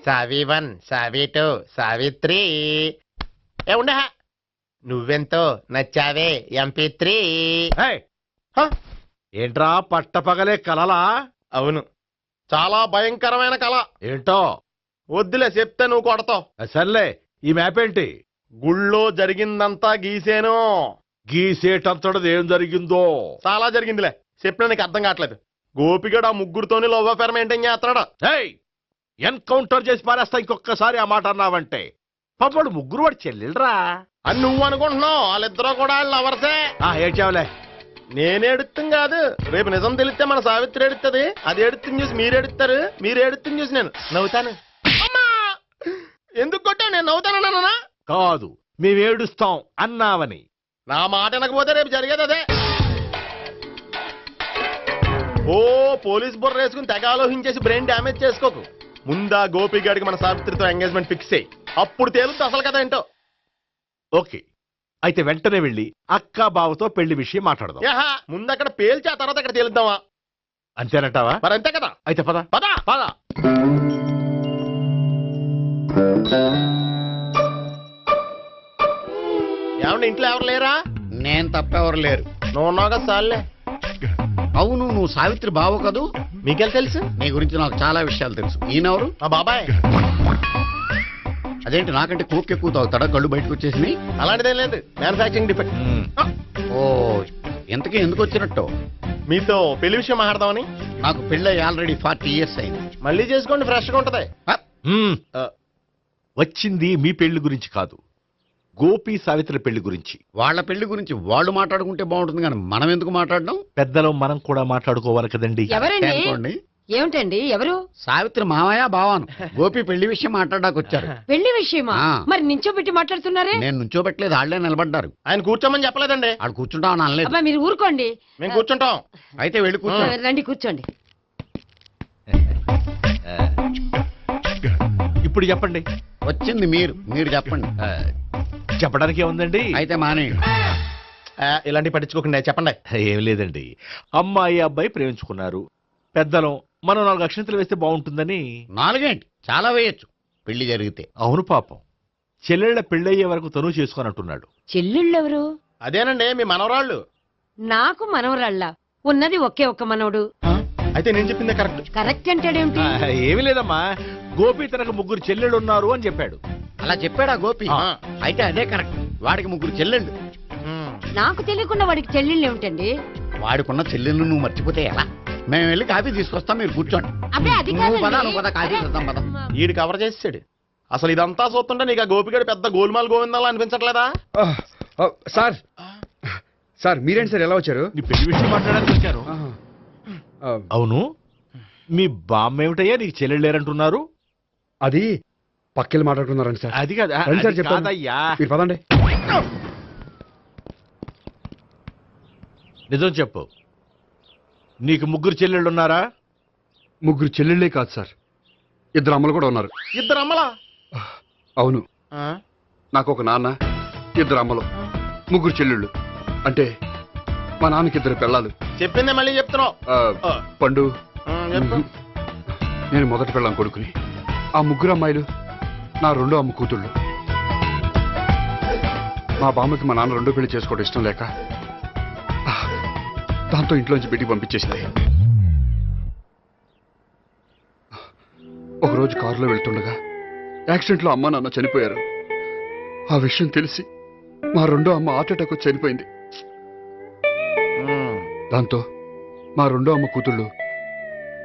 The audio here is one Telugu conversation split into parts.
సావి 1 సావి 2 సావిత్రి ఉండ నువ్వెంతో నచ్చావే MP3. ఏంట్రా పట్టపగలే కలలా? అవును, చాలా భయంకరమైన కళ. ఏంటో వద్దులే చెప్తే నువ్వు కొడతావు. సర్లే, ఈ మ్యాప్ ఏంటి? గుళ్ళో జరిగిందంతా గీసేను. గీసేటంతటది ఏం జరిగిందో? చాలా జరిగిందిలే, చెప్పినా నీకు అర్థం కావట్లేదు. గోపిగడు ఆ ముగ్గురుతోని లవ్ అఫేర్ మెయింటైన్ చేస్తాడా? ఎన్కౌంటర్ చేసి పారేస్తా ఇంకొకసారి ఆ మాట అన్నావంటే. పాపడు ముగ్గురు వాడు చెల్లెలరా అని నువ్వు అనుకుంటున్నావు, వాళ్ళిద్దరూ కూడా లవర్సే. ఏడ్చావులే. నేనేడుత్తం కాదు, రేపు నిజం తెలిస్తే మన సావిత్రి ఎడుతుంది. అది ఎడుతుంది చూసి మీరు ఎడుతారు, మీరు ఎడుతుంది చూసి నేను నవ్వుతాను. ఎందుకు కొట్టా? నేను నవ్వుతానన్నా కాదు, మేమేడుస్తాం అన్నావని. నా మాట వినకపోతే రేపు జరిగేది అదే. ఓ పోలీస్ బుర్ర వేసుకుని తెగ ఆలోచించేసి బ్రెయిన్ డ్యామేజ్ చేసుకోకు. ముందా గోపిగాడికి మన సావిత్రితో ఎంగేజ్మెంట్ ఫిక్స్ అయ్యి అప్పుడు తేలుతుంది అసలు కదా ఏంటో. ఓకే, అయితే వెంటనే వెళ్ళి అక్క బావతో పెళ్లి విషయం మాట్లాడదాం. ముందు అక్కడ పేల్చి ఆ తర్వాత అక్కడ తేలుద్దామా? అంతేనంటావా? మరి అంతే కదా. అయితే పద పద పద. ఏమండి, ఇంట్లో ఎవరు లేరా? నేను తప్పెవరు లేరు. నువ్వు ఉన్నావు కదా సార్లే. అవును, నువ్వు సావిత్రి బావ కదూ? మీకెళ్ళి తెలుసు? నీ గురించి నాకు చాలా విషయాలు తెలుసు. ఈయనెవరు? మా బాబాయ్. అదేంటి, నాకంటే కోక్ ఎక్కువ తాగుతాడా? కళ్ళు బయటకు వచ్చేసి? అలాంటిదేం లేదు, మ్యానుఫాక్చరింగ్ డిఫెక్ట్. ఓ, ఎంతకీ ఎందుకు వచ్చినట్టు? మీతో పెళ్లి విషయం మాట్లాడదామని. నాకు పెళ్ళి ఆల్రెడీ 40 years అయింది. మళ్ళీ చేసుకోండి, ఫ్రెష్ గా ఉంటది. వచ్చింది మీ పెళ్లి గురించి కాదు, గోపి సావిత్రి పెళ్లి గురించి. వాళ్ళ పెళ్లి గురించి వాళ్ళు మాట్లాడుకుంటే బాగుంటుంది, కానీ మనం ఎందుకు మాట్లాడడం? పెద్దలో మనం కూడా మాట్లాడుకోవాలి కదండి. అనుకోండి. ఏమిటండి, ఎవరు? సావిత్రి మామయ్య బావాను. గోపి పెళ్లి విషయం మాట్లాడడానికి వచ్చారు. పెళ్లి విషయమా? మరి నించోబెట్టి మాట్లాడుతున్నారే? నేను నుంచోబెట్టలేదు, వాళ్ళే నిలబడ్డారు. ఆయన కూర్చోమని చెప్పలేదండి. వాళ్ళు కూర్చుంటామని అనలేదు. అబ్బా, మీరు ఊరుకోండి. మేము కూర్చుంటాం. అయితే వెళ్ళి కూర్చో. రండి, కూర్చోండి. ఇప్పుడు చెప్పండి. వచ్చింది మీరు చెప్పండి. చెప్పడానికి ఏముందండి? అయితే మానేయండి. ఇలాంటి పట్టించుకోకుండా చెప్పండి. ఏం లేదండి, అమ్మాయి అబ్బాయి ప్రేమించుకున్నారు. పెద్దలం మనం 4 అక్షంతలు వేస్తే బాగుంటుందని. 4 ఏంటి, చాలా వేయచ్చు పెళ్లి జరిగితే. అవును, పాపం చెల్లెళ్ళ పెళ్ళయ్యే వరకు తను చేసుకోనంటున్నాడు. చెల్లెళ్ళెవరు? అదేనండి, మీ మనవరాళ్ళు. నాకు మనవరాళ్ళ ఉన్నది ఒకే ఒక్క మనవడు. అయితే నేను చెప్పిందే కరెక్ట్. కరెక్ట్ అంటాడేమిటి? ఏమీ లేదమ్మా, గోపి తనకు 3 చెల్లెళ్ళు ఉన్నారు అని చెప్పాడు. అలా చెప్పాడా గోపి? అయితే అదే కరెక్ట్. వాడికి 3 చెల్లెళ్ళు. నాకు తెలియకుండా వాడికి చెల్లెళ్ళు ఏమిటండి? వాడికున్న చెల్లెళ్ళు నువ్వు మర్చిపోతే ఎలా? మేము వెళ్ళి కాఫీ తీసుకొస్తాం, మీరు కూర్చోండి. అబ్బే, అది నువ్వు పద, కాదండి. నువ్వు పద, కాఫీ చేద్దాం పద. ఈడు కవర్ చేసాడు. అసలు ఇదంతా చూస్తుంటే నీకు ఆ గోపిగడు పెద్ద గోల్మాల్ గోవిందాలు అనిపించట్లేదా? సార్ సార్ మీరేంటి సార్, ఎలా వచ్చారు? నీ పెళ్లి విషయం మాట్లాడడానికి వచ్చాను. అవును, మీ బామ్మ ఏమిటయ్యా నీకు చెల్లెళ్ళు లేరంటున్నారు? అది పక్కెళ్ళి మాట్లాడుకున్నారండి సార్. అది కాదు, రండి సార్, అది చెప్తాను. కాదయ్యా. మీరు పదండి. నిజం చెప్పు, నీకు 3 చెల్లెళ్ళు ఉన్నారా? 3 చెల్లెళ్ళే కాదు సార్, 2 అమ్మలు కూడా ఉన్నారు. 2 అమ్మలా? అవును, నాకు ఒక నాన్న, 2 అమ్మలు, 3 చెల్లెళ్ళు. అంటే మా నాన్నకి 2 పిల్లలు. చెప్పిందే మళ్ళీ చెప్తున్నావు. పండు, చెప్పు. నేను మొదటి పిల్లం కొడుకుని. ఆ 3 అమ్మాయిలు నా 2వ అమ్మ కూతుళ్ళు. మా బామ్మకి మా నాన్న 2వ పెళ్లి చేసుకోవడం ఇష్టం లేక దాంతో ఇంట్లోంచి బిడ్డికి పంపించేసింది. ఒకరోజు కారులో వెళ్తుండగా యాక్సిడెంట్లో అమ్మ నాన్న చనిపోయారు. ఆ విషయం తెలిసి మా 2వ అమ్మ హార్ట్ అటాక్ వచ్చి చనిపోయింది. దాంతో మా 2వ అమ్మ కూతుళ్ళు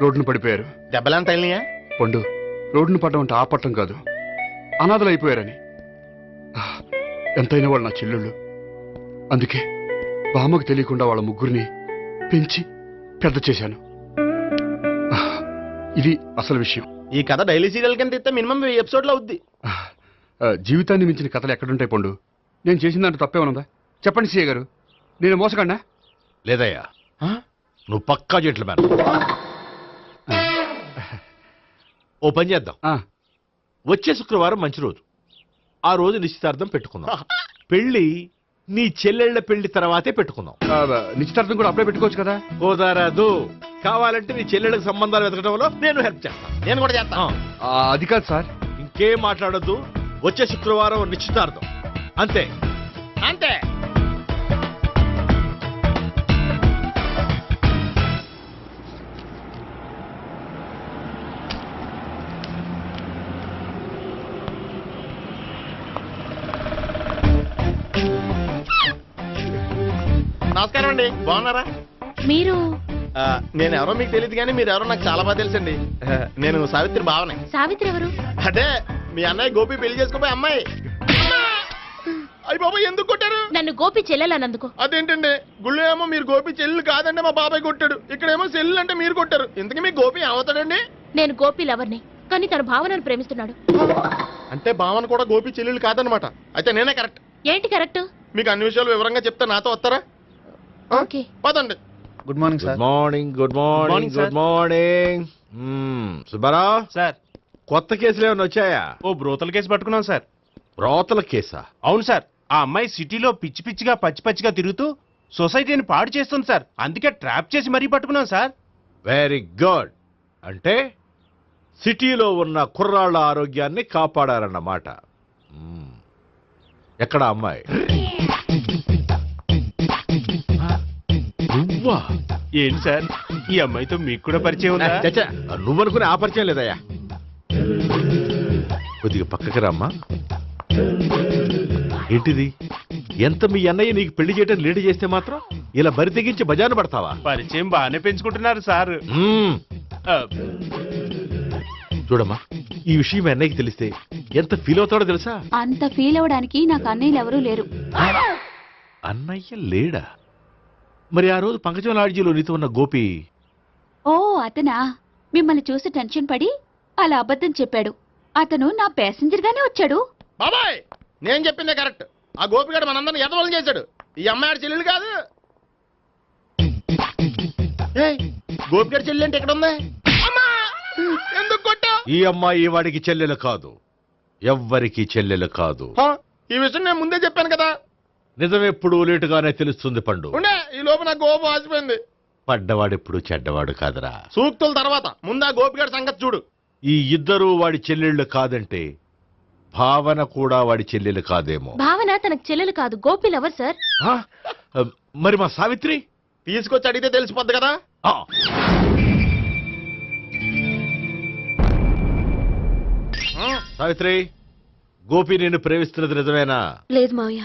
రోడ్డును పడిపోయారు. దెబ్బలంత తగిలినాయా? పండు, రోడ్డును పడ్డం అంటే ఆపట్టం కాదు, అనాథలు అయిపోయారని. ఎంతైనా వాళ్ళు నా చెల్లెళ్ళు. అందుకే బామ్మకు తెలియకుండా వాళ్ళ 3 పెంచి పెద్ద చేశాను. ఇది అసలు విషయం. ఈ కథ డైలీ సీరియల్ కింద ఇస్తే మినిమం 1000 ఎపిసోడ్లు అవుద్ది. జీవితాన్ని మించిన కథలు ఎక్కడుంటాయి పండు? నేను చేసిన దాంట్లో తప్పేమనుందా? చెప్పండి సీఏ గారు, నేను మోసకండా? లేదయ్యా, నువ్వు పక్కా జెంట్లమ్యాన్. ఓ పని చేద్దాం, వచ్చే శుక్రవారం మంచి రోజు. ఆ రోజు నిశ్చితార్థం పెట్టుకుందాం. పెళ్లి నీ చెల్లెళ్ళ పెళ్లి తర్వాతే పెట్టుకుందాం. నిశ్చితార్థం కూడా అప్పుడే పెట్టుకోవచ్చు కదా. కుదరదు. కావాలంటే నీ చెల్లెళ్ళకి సంబంధాలు వెతకడంలో నేను హెల్ప్ చేస్తాను. నేను కూడా చేస్తాను. అది కాదు సార్. ఇంకేం మాట్లాడొద్దు. వచ్చే శుక్రవారం నిశ్చితార్థం. అంతే. అంతే. నమస్కారం అండి, బాగున్నారా? మీరు నేను ఎవరో మీకు తెలియదు కానీ మీరు ఎవరో నాకు చాలా బాగా తెలుసండి. నేను సావిత్రి బావనే. సావిత్రి ఎవరు? అదే మీ అన్నయ్య గోపి పెళ్లి చేసుకోపోయి అమ్మాయి. అయ్యి బాబాయ్ ఎందుకు కొట్టారు? నన్ను గోపి చెల్లెలన్నందుకు. అదేంటండి, గుళ్ళు ఏమో మీరు గోపి చెల్లెలు కాదంటే మా బాబాయ్ కొట్టాడు, ఇక్కడేమో చెల్లెలు అంటే మీరు కొట్టారు. ఇంతకీ మీ గోపి ఏమవుతాడండి? నేను గోపి లవర్ని, కానీ తన భావనను ప్రేమిస్తున్నాడు. అంటే భావన కూడా గోపి చెల్లెలు కాదనమాట. అయితే నేనే కరెక్ట్. ఏంటి కరెక్ట్? మీకు అన్ని విషయాలు వివరంగా చెప్తే నాతో వస్తారా? ఓకే. పదండి. Good morning good sir. Morning. Good morning. Good morning. Subbarao sir, కొత్త కేసులు ఏమైనా వచ్చాయా? ఓ బ్రోతల కేసు పట్టుకున్నాం సార్. రోతల కేసా? అవును సార్, ఆ అమ్మాయి సిటీలో పిచ్చి పిచ్చిగా పచ్చిగా తిరుగుతూ సొసైటీని పాడు చేస్తుంది సార్. అందుకే ట్రాప్ చేసి మరీ పట్టుకున్నాం సార్. Very good. అంటే సిటీలో ఉన్న కుర్రాళ్ళ ఆరోగ్యాన్ని కాపాడారన్నమాట. ఎక్కడ అమ్మాయి? నువ్వా? ఏంటి సార్, ఈ అమ్మాయితో మీకు కూడా పరిచయం ఉందా? చచ్చా, నువ్వనుకునే ఆ పరిచయం లేదయ్యా. కొద్దిగా పక్కకి రామ్మా. ఏంటిది? ఎంత మీ అన్నయ్య నీకు పెళ్లి చేయడం లేట్ చేస్తే మాత్రం ఇలా బరి తెగించి బజారు పడతావా? పరిచయం బాగానే పెంచుకుంటున్నారు సార్. చూడమ్మా, ఈ విషయం మీ అన్నయ్యకి తెలిస్తే ఎంత ఫీల్ అవుతాడో తెలుసా? అంత ఫీల్ అవడానికి నాకు అన్నయ్యలు ఎవరూ లేరు. అన్నయ్య లేడా? మరి ఆ రోజు పంకజం లాడ్జీలో నీతో ఉన్న గోపి? ఓ అతనా? మిమ్మల్ని చూసి టెన్షన్ పడి అలా అబద్ధం చెప్పాడు. అతను నా ప్యాసింజర్ గానే వచ్చాడు. బాబాయ్ నేను చెప్పిందే కరెక్ట్. ఆ గోపిగాడు మనందరిని ఎదవలం చేశాడు. ఈ అమ్మాయి చెల్లెలు కాదు. గోపిగాడి చెల్లెలు అంటే ఎక్కడ ఉంది? అమ్మా! ఎందుకు కొట్టావ్? ఈ అమ్మాయి వాడికి చెల్లెలు కాదు, ఎవ్వరికి చెల్లెలు కాదు. ఈ విషయం నేను ముందే చెప్పాను కదా. నిజమెప్పుడు లేటుగానే తెలుస్తుంది పండు. ఉండే ఈ లోపు నాకు గోపు ఆసిపోయింది. పడ్డవాడెప్పుడు చెడ్డవాడు కాదురా. సూక్తుల తర్వాత ముందు ఆ గోపిగాడి సంగతి చూడు. ఈ ఇద్దరూ వాడి చెల్లెళ్ళు కాదంటే భావన కూడా వాడి చెల్లెలు కాదేమో. భావన తనకు చెల్లెలు కాదు, గోపి లవర్ సార్. ఆ? మరి మా సావిత్రి? తీసుకొచ్చి అడిగితే తెలిసిపోద్ది కదా. ఆ. సావిత్రి, గోపి నేను ప్రేమిస్తున్నది నిజమేనా? లేదు మావయ్య,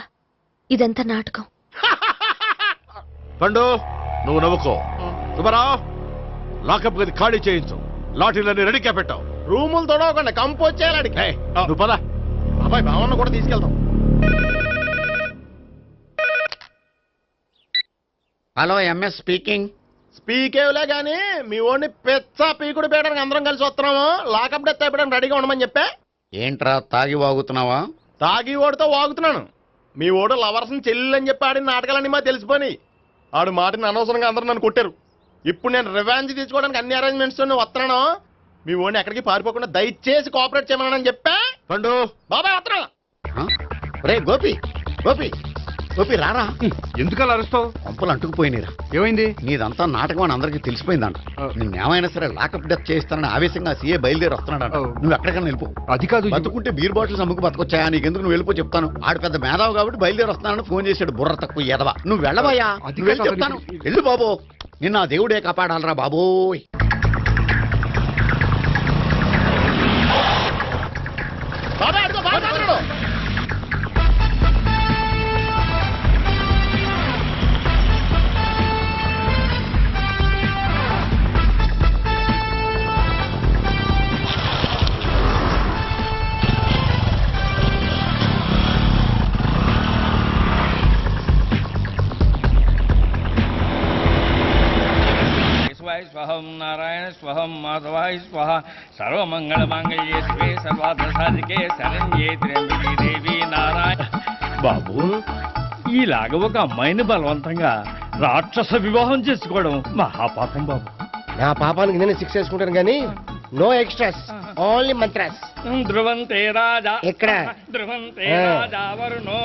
ఇదంతా నాటకం. పండు నువ్వు నవ్వుకో. సుబ్బారావు, లాకప్ గది ఖాళీ చేయించు. లాఠీలన్నీ రెడీగా పెట్టావు. రూములు తొడవకుండా కంపోజ్ చేయాలి అడిగి. నువ్వు పద. అబ్బాయి భావన కూడా తీసుకెళ్తాం. Hello, MS speaking. స్పీకేవ్లే గానీ మీ ఓడిని పెచ్చ పీకుడు పేయడానికి అందరం కలిసి వస్తున్నాము. లాకప్ డెత్ అయిపోయడానికి రెడీగా ఉండమని చెప్పే. ఏంట్రా తాగి వాగుతున్నావా? తాగి ఓడితో వాగుతున్నాను. మీ ఓడు లవర్స్ని చెల్లెలని చెప్పి ఆడిన నాటకాలన్నీ మా తెలిసిపోయి ఆడు మాటని అనవసరంగా అందరూ నన్ను కొట్టారు. ఇప్పుడు నేను రివెంజ్ తీసుకోవడానికి అన్ని అరేంజ్మెంట్స్ వస్తున్నాను. మీ ఓడిని ఎక్కడికి పారిపోకుండా దయచేసి కోఆపరేట్ చేయమని చెప్పా. పండు బాబాయ్ వస్తున్నా. రే గోపి, గోపి, గోపి రారా. ఎందుకు అలా అరుస్తావు? పంపులు అంటుకుపోయినరా. ఏమైంది? నీదంతా నాటకం అని అందరికీ తెలిసిపోయిందంట. నిన్నేమైనా సరే లాకప్ డెత్ చేయిస్తానని ఆవేశంగా సీఏ బయలుదేరి వస్తున్నాడంట. నువ్వు ఎక్కడికైనా వెళ్ళిపో. అది కాదు. బతుకుంటే బీర్ బాటిల్స్ అమ్ముకు బతకొచ్చాయా? నీకెందుకు? నువ్వు వెళ్ళిపో చెప్తాను. ఆడు పెద్ద మేధావు కాబట్టి బయలుదేరి వస్తున్నానని ఫోన్ చేశాడు. బుర్ర తక్కువ ఎదవా. నువ్వు వెళ్ళబోయా? నువ్వు వెళ్ళి చెప్తాను. వెళ్ళు బాబో, నిన్న ఆ దేవుడే కాపాడాలరా బాబోయ్. బాబాయ్ అడుగు, బాబాయ్ అడుగు. స్వహం నారాయణ స్వహం మాధవాయ స్వహ సర్వమంగళమాంగళ్యే శివే సర్వార్థసాధికే శరణ్యే త్ర్యంబకే దేవి నారాయణ. బాబు, ఈలాగ ఒక అమ్మాయిని బలవంతంగా రాక్షస వివాహం చేసుకోవడం మహాపాపం బాబు. నా పాపానికి నేను శిక్ష వేసుకుంటాను కానీ నో ఎక్స్ట్రాస్, ఓన్లీ మంత్రాస్. ధ్రువంతే రాజా ఎక్కడ? ధ్రువంతే రాజా వరుణో.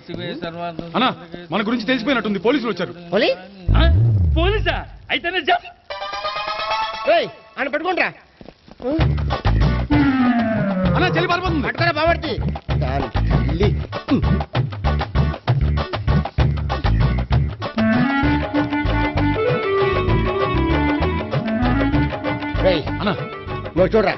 శివే సర్వార్థ అన్నా మన గురించి తెలిసిపోయినట్టుంది పోలీసులు వచ్చారు. పోలీసా అయితేనే జప్ అని పెట్టుకుంటా అన్నా చెల్లి పారిపోతుంది. పట్టుకురా బాబర్తి దాని తల్లి. అన్నా నువ్వు చూడరా.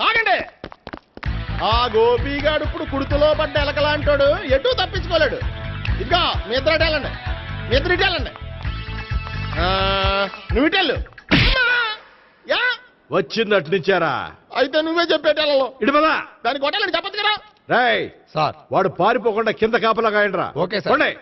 ఆగండి. ఆ గోపిగాడు ఇప్పుడు కుడుతులో పడ్డ ఎలకలాంటాడు, ఎటు తప్పించుకోలేడు. ఇదిగో మీ ఇద్దరు ఇటెళ్ళండి, మీ ఇద్దరు ఇటెళ్ళండి. నువ్వు ఇటెళ్ళు. యా వచ్చింది అటు నుంచారా? అయితే నువ్వే చెప్పేటెళ్ళలో ఇటు పదా. దానికి కొట్టాలని చెప్పచ్చు కదా. రేయ్ సార్ వాడు పారిపోకుండా కింద కాపలా కాయండిరా. Okay sir. పోండి.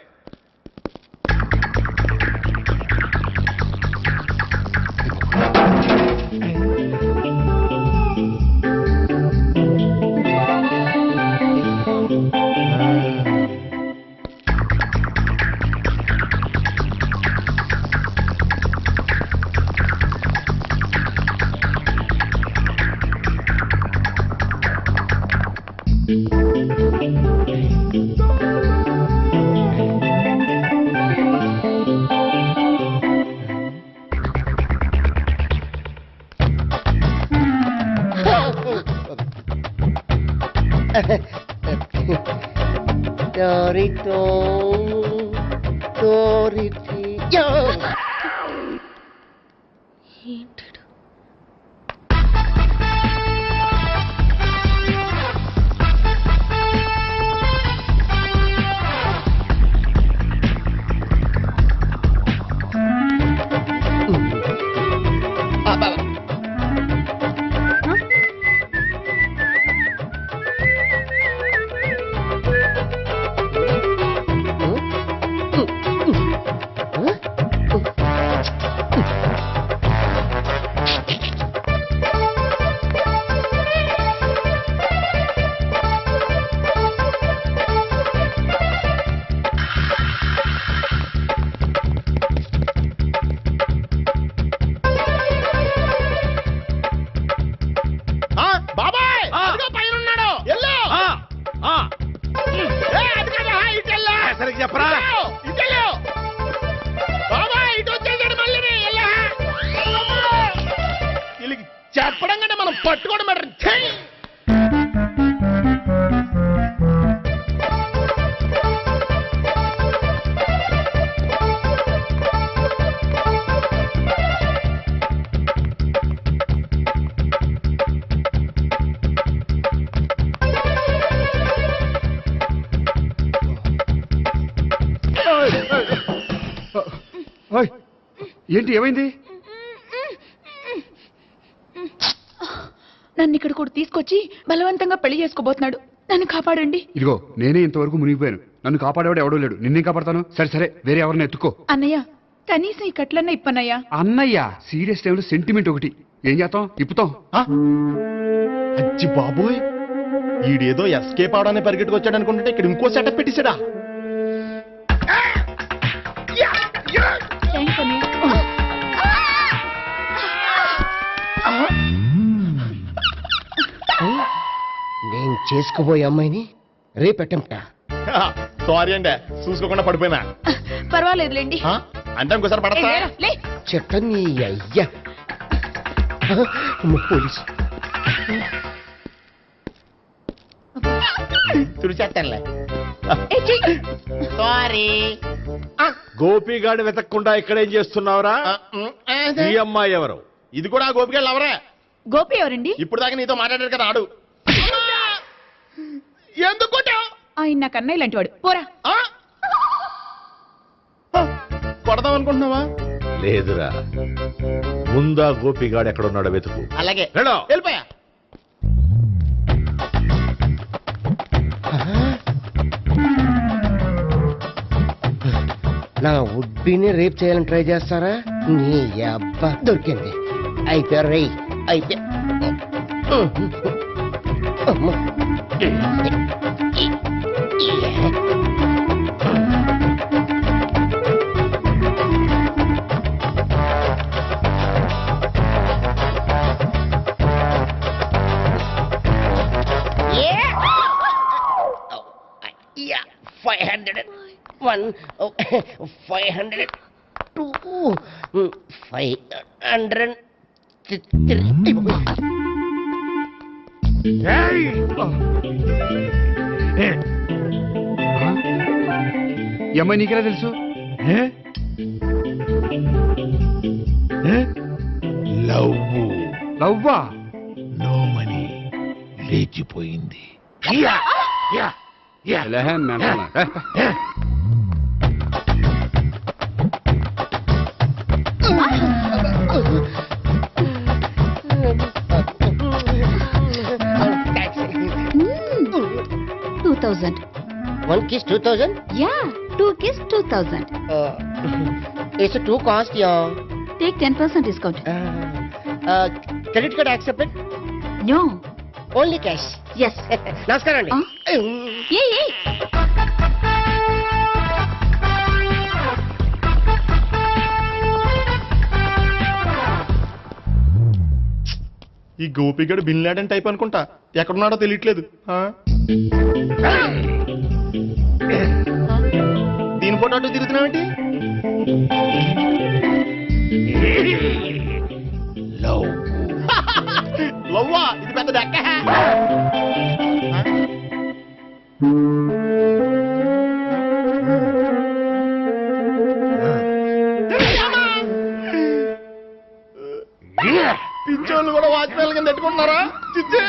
చెప్పడం కంటే మనం పట్టుకోవడం బెటర్. ఏంటి ఏమైంది? నన్ను ఇక్కడ కూడా తీసుకొచ్చి బలవంతంగా పెళ్లి చేసుకోబోతున్నాడు. నన్ను కాపాడండి. ఇదిగో నేనే ఇంతవరకు మునిగిపోయాను. నన్ను కాపాడేవాడు ఎవడో లేడు. నిన్నే కాపాడతాను. సరే సరే వేరే ఎవరిని ఎత్తుకో. అన్నయ్య కనీసం ఈ కట్లన్నా ఇప్పన్నయ్యా. అన్నయ్య సీరియస్ టైంలో సెంటిమెంట్ ఒకటి. ఏం చేస్తాం? ఇప్పుతాం. అచ్చి బాబోయ్, ఈడేదో ఎస్కేప్ అవడానికి పరిగెట్టుకొచ్చాడు అనుకుంటే ఇక్కడ ఇంకో సెటప్ పెట్టేశాడా. థాంక్స్ అన్నయ్య. నేను చేసుకోబోయే అమ్మాయిని రేపెట్టంటా. సారీ అండి, చూసుకోకుండా పడిపోయినా. పర్వాలేదులేండి. అంటే ఇంకోసారి పడతా. చెట్ట నీ అయ్యా పోలీసు తుడిచేస్తానులే. సారీ. గోపిగాడు వెతకకుండా ఇక్కడేం చేస్తున్నావురా? ఈ అమ్మాయి ఎవరు? ఇది కూడా గోపిగాళ్ళు ఎవరే? గోపి ఎవరండి? ఇప్పుడు దాకా నీతో మాట్లాడాడు కదా ఆడు. ఎందుకు కొట్టావు? ఆయన నాకు అన్నయ్య లాంటి వాడు. పోరా. కొడదాం అనుకుంటున్నావా? లేదురా, ముందా గోపిగాడు ఎక్కడున్నాడో వెతుకు. అలాగే వెళ్ళో. వెళ్ళిపోయా. నా ఉడ్బీని రేప్ చేయాలని ట్రై చేస్తారా? నీ అబ్బా దొరికింది. అయిపోయారు రై. అయిపోయా. అమ్మ. Yeah, 500. 1, 500. 2, 500. 3. ఈ అమ్మాయి నీకెలా తెలుసు? లవ్వా? నో మనీ లేచిపోయింది. ఎలాహే మెంటల్. Taxi. 2000. 1 kiss 2000? యా 2 kiss 2000. It's too cost, yeah. Take 10% discount. Credit card accepted? No. Only cash. Yes. నమస్కారం అండి. ఏ ఈ గోపిగడు బిన్ లాడెన్ టైప్ అనుకుంటా, ఎక్కడున్నాడో తెలియట్లేదు. దీని ఫోటో అటు తిరుగుతున్నావేంటి? లవ్వా? ఇది పెద్ద డెక్క. పించోళ్ళు కూడా వాచ్మెన్ కింద పెట్టుకుంటున్నారా? చిచ్చే